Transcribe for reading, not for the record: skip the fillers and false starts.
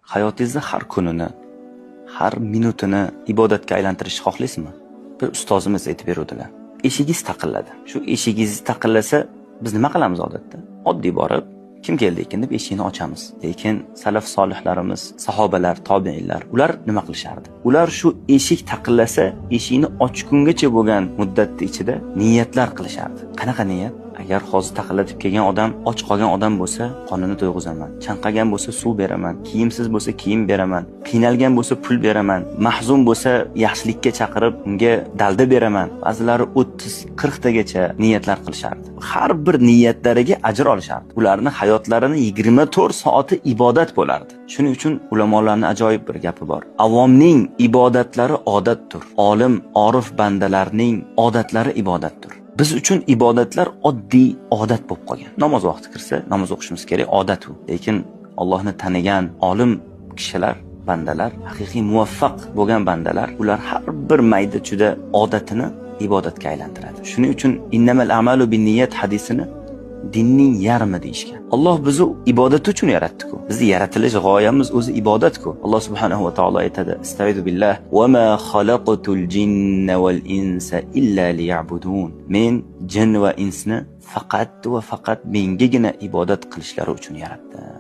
Hayotingizni har kunini, har minutini ibodatga aylantirishni xohlaysizmi? Bir ustozimiz aytib beruvdilar. Eshigingiz taqilladi. Shu eshigingiz taqillasa, biz nima qilamiz odatda? Oddiy borib, kim keldi ekan deb eshikni ochamiz. Lekin salaf solihlarimiz, sahobalar, tobiinlar, ular nima qilishardi? Ular shu eshik taqillasa, eshikni ochgungacha bo'lgan muddatda ichida niyatlar qilishardi. Qanaqa niyat? Agar hozir taqillatib kelgan odam och qolgan odam bo'lsa, qonini to'yg'izaman. Chanqagan bo'lsa suv beraman, kiyimsiz bo'lsa kiyim beraman, qiynalgan bo'lsa pul beraman, mahzun bo'lsa yaxshilikka chaqirib unga dalda beraman. Ba'zilari 30-40 tagacha niyatlar qilishardi. Har bir niyatlariga ajr olishardi. Ularning hayotlarini 24 soati ibodat bo'lardi. Shuning uchun ulamolarning ajoyib bir gapi bor. Avomning ibodatlari odatdir. Olim, orif bandalarning odatlari ibodatdir. Biz uchun ibodatlar oddiy odat bo'lib qolgan. Namoz vaqti kirsa, namoz o'qishimiz kerak, odat u. Lekin Allohni tanigan olim kishilar, bandalar, haqiqiy muvaffaq bo'lgan bandalar, ular har bir mayda juda odatini ibodatga aylantiradi. Shuning uchun innamal a'malu binniyat hadisini dinning yarmi deyishgan. Alloh bizni ibodat uchun yaratdi-ku. Bizning yaratilish g'oyamiz o'zi ibodat-ku. Alloh subhanahu va taolo aytadi: "Estaizu billah va ma xalaqtul jinna wal insa illa liya'budun." Men jin va insni faqat va faqat mengagina ibodat qilishlari uchun yaratdim.